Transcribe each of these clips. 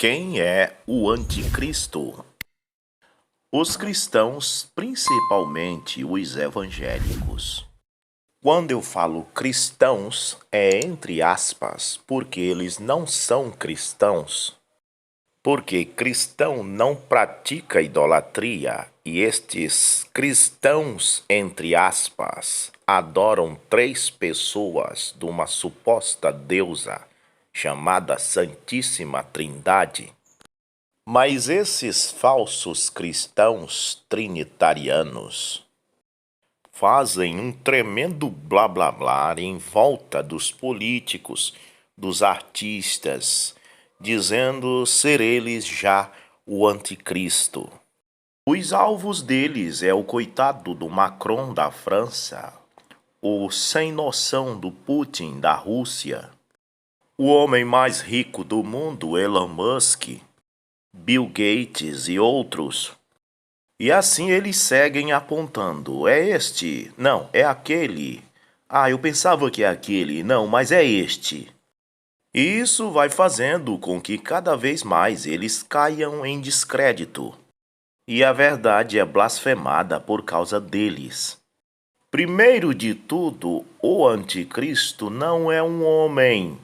Quem é o anticristo? Os cristãos, principalmente os evangélicos. Quando eu falo cristãos, é entre aspas, porque eles não são cristãos. Porque cristão não pratica idolatria e estes cristãos, entre aspas, adoram três pessoas de uma suposta deusa chamada Santíssima Trindade. Mas esses falsos cristãos trinitarianos fazem um tremendo blá blá blá em volta dos políticos, dos artistas, dizendo ser eles já o anticristo. Os alvos deles é o coitado do Macron da França, o sem noção do Putin da Rússia, o homem mais rico do mundo, Elon Musk, Bill Gates e outros. E assim eles seguem apontando. É este? Não, é aquele. Ah, eu pensava que é aquele. Não, mas é este. E isso vai fazendo com que cada vez mais eles caiam em descrédito. E a verdade é blasfemada por causa deles. Primeiro de tudo, o anticristo não é um homem.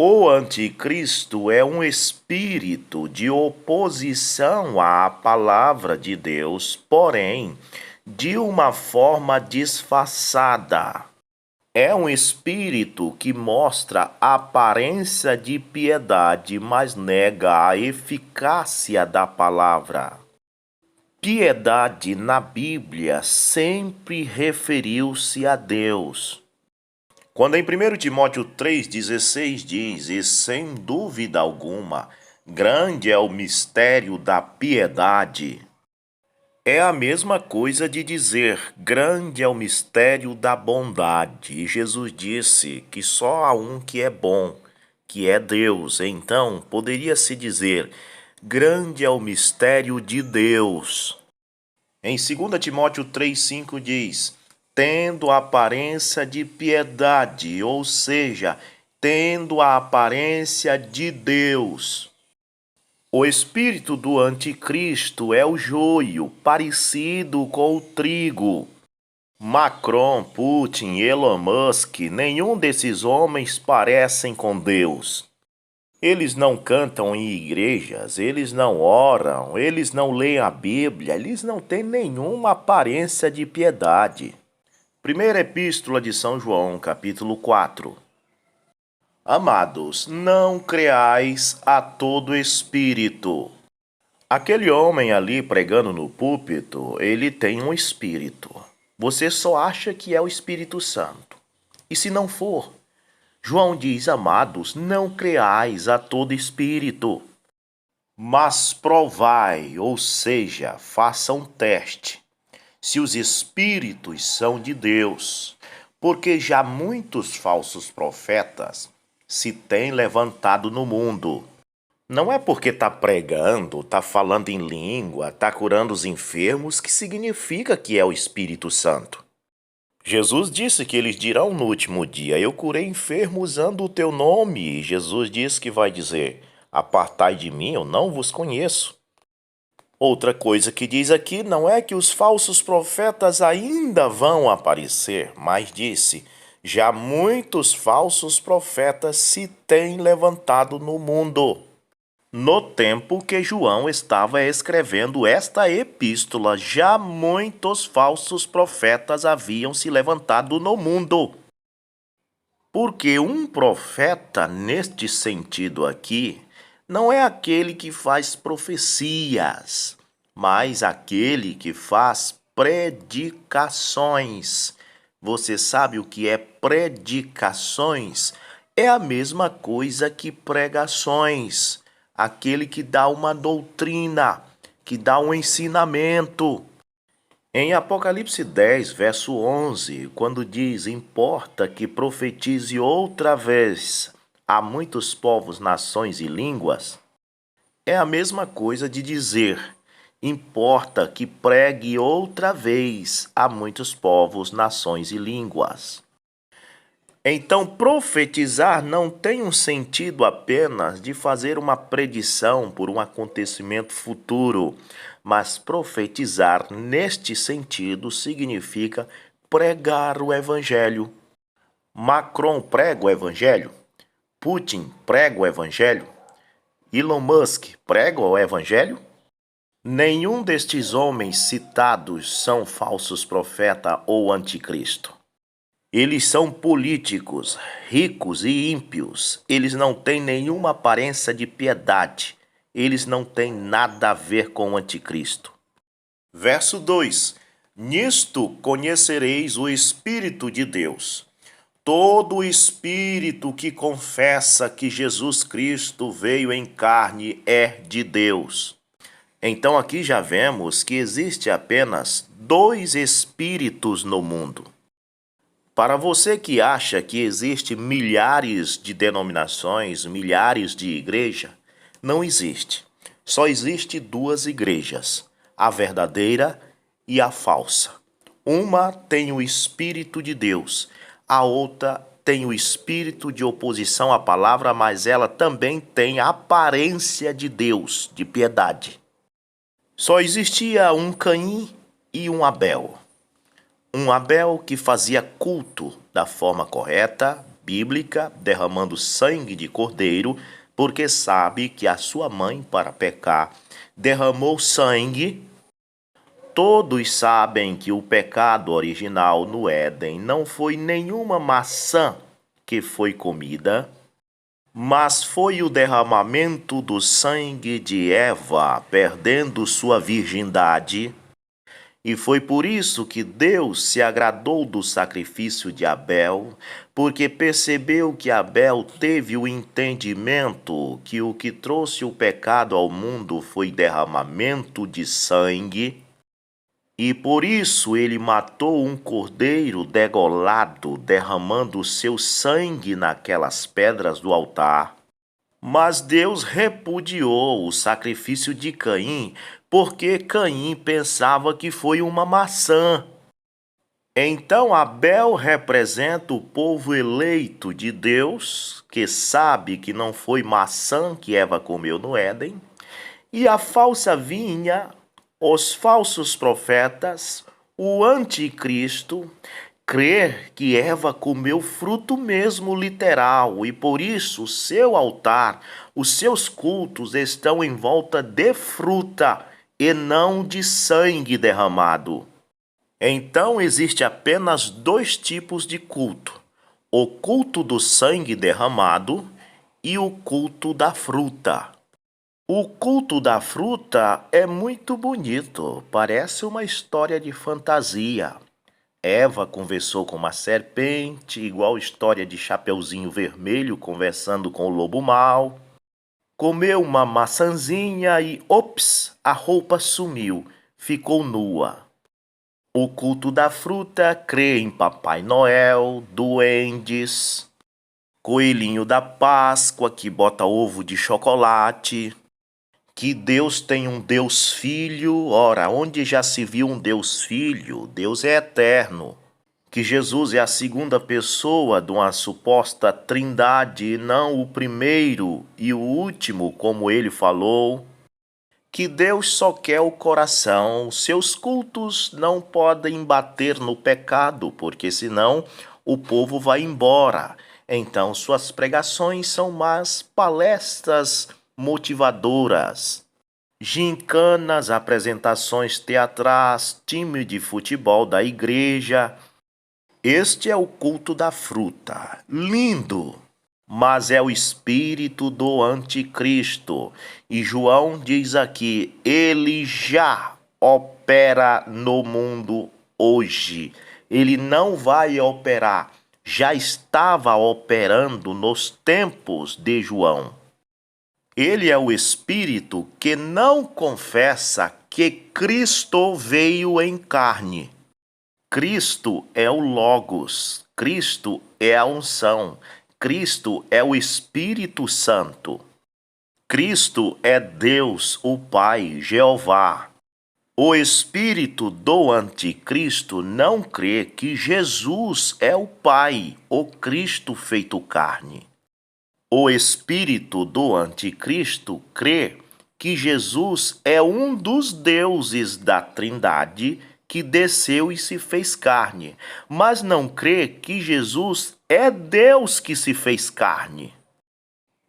O anticristo é um espírito de oposição à palavra de Deus, porém, de uma forma disfarçada. É um espírito que mostra a aparência de piedade, mas nega a eficácia da palavra. Piedade na Bíblia sempre referiu-se a Deus. Quando em 1 Timóteo 3,16 diz, e sem dúvida alguma, grande é o mistério da piedade, é a mesma coisa de dizer, grande é o mistério da bondade. E Jesus disse que só há um que é bom, que é Deus. Então, poderia-se dizer, grande é o mistério de Deus. Em 2 Timóteo 3,5 diz, tendo a aparência de piedade, ou seja, tendo a aparência de Deus. O espírito do anticristo é o joio, parecido com o trigo. Macron, Putin, Elon Musk, nenhum desses homens parecem com Deus. Eles não cantam em igrejas, eles não oram, eles não leem a Bíblia, eles não têm nenhuma aparência de piedade. Primeira Epístola de São João, capítulo 4. Amados, não creais a todo espírito. Aquele homem ali pregando no púlpito, ele tem um espírito. Você só acha que é o Espírito Santo. E se não for? João diz, amados, não creais a todo espírito, mas provai, ou seja, faça um teste, se os espíritos são de Deus, porque já muitos falsos profetas se têm levantado no mundo. Não é porque está pregando, está falando em língua, está curando os enfermos, que significa que é o Espírito Santo. Jesus disse que eles dirão no último dia, eu curei enfermos usando o teu nome. E Jesus disse que vai dizer, apartai de mim, eu não vos conheço. Outra coisa que diz aqui não é que os falsos profetas ainda vão aparecer, mas disse, já muitos falsos profetas se têm levantado no mundo. No tempo que João estava escrevendo esta epístola, já muitos falsos profetas haviam se levantado no mundo. Porque um profeta, neste sentido aqui, não é aquele que faz profecias, mas aquele que faz predicações. Você sabe o que é predicações? É a mesma coisa que pregações. Aquele que dá uma doutrina, que dá um ensinamento. Em Apocalipse 10, verso 11, quando diz, importa que profetize outra vez a muitos povos, nações e línguas, é a mesma coisa de dizer, importa que pregue outra vez a muitos povos, nações e línguas. Então, profetizar não tem um sentido apenas de fazer uma predição por um acontecimento futuro, mas profetizar neste sentido significa pregar o evangelho. Macron prega o evangelho, Putin prega o evangelho, Elon Musk prega o evangelho? Nenhum destes homens citados são falsos profeta ou anticristo. Eles são políticos, ricos e ímpios. Eles não têm nenhuma aparência de piedade. Eles não têm nada a ver com o anticristo. Verso 2: Nisto conhecereis o Espírito de Deus. Todo espírito que confessa que Jesus Cristo veio em carne é de Deus. Então aqui já vemos que existe apenas dois espíritos no mundo. Para você que acha que existe milhares de denominações, milhares de igrejas, não existe. Só existe duas igrejas, a verdadeira e a falsa. Uma tem o Espírito de Deus, a outra tem o espírito de oposição à palavra, mas ela também tem a aparência de Deus, de piedade. Só existia um Caim e um Abel. Um Abel que fazia culto da forma correta, bíblica, derramando sangue de cordeiro, porque sabe que a sua mãe, para pecar, derramou sangue. Todos sabem que o pecado original no Éden não foi nenhuma maçã que foi comida, mas foi o derramamento do sangue de Eva, perdendo sua virgindade. E foi por isso que Deus se agradou do sacrifício de Abel, porque percebeu que Abel teve o entendimento que o que trouxe o pecado ao mundo foi derramamento de sangue, e por isso ele matou um cordeiro degolado, derramando seu sangue naquelas pedras do altar. Mas Deus repudiou o sacrifício de Caim, porque Caim pensava que foi uma maçã. Então Abel representa o povo eleito de Deus, que sabe que não foi maçã que Eva comeu no Éden, e a falsa vinha, os falsos profetas, o anticristo, crer que Eva comeu fruto mesmo literal e por isso o seu altar, os seus cultos estão em volta de fruta e não de sangue derramado. Então existe apenas dois tipos de culto: o culto do sangue derramado e o culto da fruta. O culto da fruta é muito bonito, parece uma história de fantasia. Eva conversou com uma serpente, igual história de Chapeuzinho Vermelho conversando com o lobo mau. Comeu uma maçãzinha e, ops, a roupa sumiu, ficou nua. O culto da fruta crê em Papai Noel, duendes, coelhinho da Páscoa que bota ovo de chocolate, que Deus tem um Deus Filho. Ora, onde já se viu um Deus Filho? Deus é eterno. Que Jesus é a segunda pessoa de uma suposta trindade, e não o primeiro e o último, como ele falou. Que Deus só quer o coração. Seus cultos não podem bater no pecado, porque senão o povo vai embora. Então suas pregações são mais palestras motivadoras, gincanas, apresentações teatrais, time de futebol da igreja. Este é o culto da fruta. Lindo! Mas é o espírito do anticristo. E João diz aqui, ele já opera no mundo hoje. Ele não vai operar, já estava operando nos tempos de João. Ele é o espírito que não confessa que Cristo veio em carne. Cristo é o Logos, Cristo é a unção, Cristo é o Espírito Santo. Cristo é Deus, o Pai, Jeová. O espírito do anticristo não crê que Jesus é o Pai, o Cristo feito carne. O espírito do anticristo crê que Jesus é um dos deuses da Trindade que desceu e se fez carne, mas não crê que Jesus é Deus que se fez carne.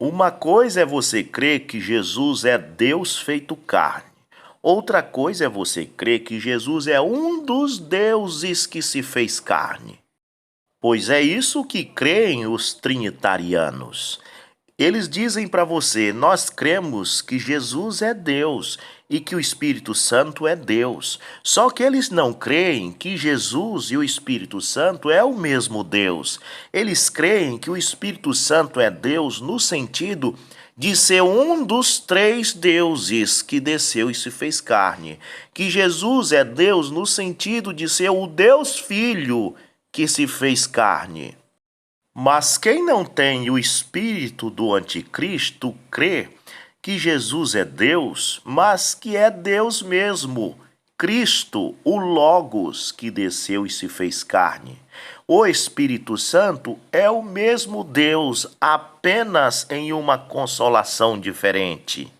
Uma coisa é você crer que Jesus é Deus feito carne. Outra coisa é você crer que Jesus é um dos deuses que se fez carne. Pois é isso que creem os trinitarianos. Eles dizem para você: nós cremos que Jesus é Deus e que o Espírito Santo é Deus. Só que eles não creem que Jesus e o Espírito Santo é o mesmo Deus. Eles creem que o Espírito Santo é Deus no sentido de ser um dos 3 deuses que desceu e se fez carne. Que Jesus é Deus no sentido de ser o Deus Filho que se fez carne. Mas quem não tem o espírito do anticristo crê que Jesus é Deus, mas que é Deus mesmo, Cristo, o Logos, que desceu e se fez carne. O Espírito Santo é o mesmo Deus, apenas em uma consolação diferente.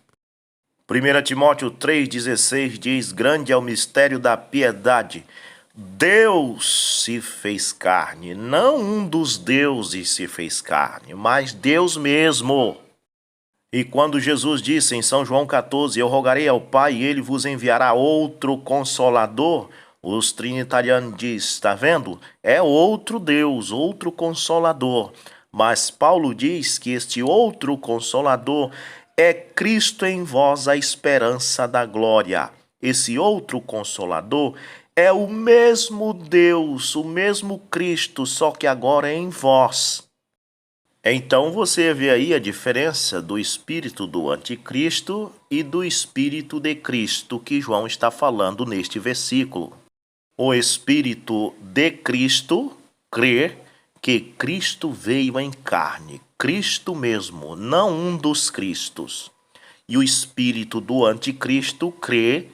1 Timóteo 3,16 diz: grande é o mistério da piedade. Deus se fez carne, não um dos deuses se fez carne, mas Deus mesmo. E quando Jesus disse em São João 14, eu rogarei ao Pai e ele vos enviará outro Consolador, os trinitarianos dizem, está vendo? É outro Deus, outro Consolador. Mas Paulo diz que este outro Consolador é Cristo em vós, a esperança da glória. Esse outro Consolador é o mesmo Deus, o mesmo Cristo, só que agora é em vós. Então você vê aí a diferença do espírito do anticristo e do espírito de Cristo que João está falando neste versículo. O espírito de Cristo crê que Cristo veio em carne, Cristo mesmo, não um dos Cristos. E o espírito do anticristo crê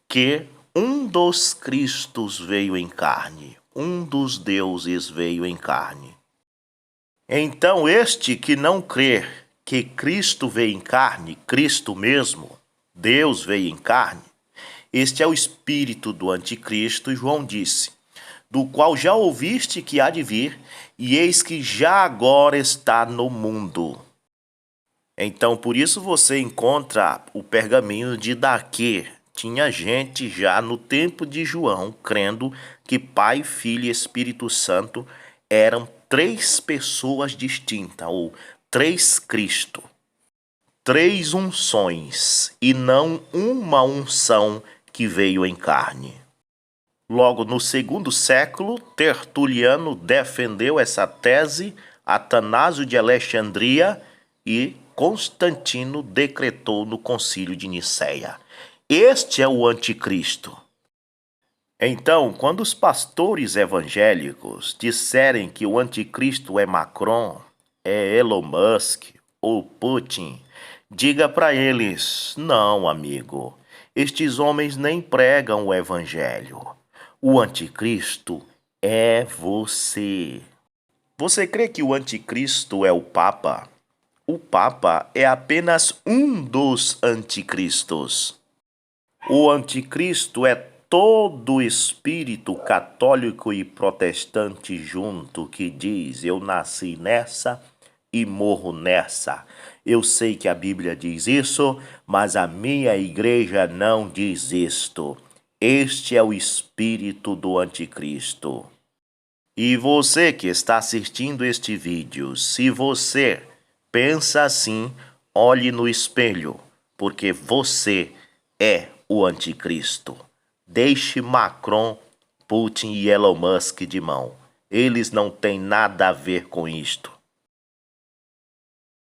que um dos Cristos veio em carne, um dos deuses veio em carne. Então este que não crê que Cristo veio em carne, Cristo mesmo, Deus veio em carne, este é o espírito do anticristo, e João disse, do qual já ouviste que há de vir, e eis que já agora está no mundo. Então por isso você encontra o pergaminho de Daquê. Tinha gente já no tempo de João crendo que Pai, Filho e Espírito Santo eram 3 pessoas distintas, ou 3 Cristo, 3 unções, e não uma unção que veio em carne. Logo, no 2º século, Tertuliano defendeu essa tese, Atanásio de Alexandria e Constantino decretou no Concílio de Nicéia. Este é o anticristo. Então, quando os pastores evangélicos disserem que o anticristo é Macron, é Elon Musk ou Putin, diga para eles, não, amigo, estes homens nem pregam o evangelho. O anticristo é você. Você crê que o anticristo é o Papa? O Papa é apenas um dos anticristos. O anticristo é todo o espírito católico e protestante junto que diz, eu nasci nessa e morro nessa. Eu sei que a Bíblia diz isso, mas a minha igreja não diz isto. Este é o espírito do anticristo. E você que está assistindo este vídeo, se você pensa assim, olhe no espelho, porque você é o anticristo. Deixe Macron, Putin e Elon Musk de mão. Eles não têm nada a ver com isto.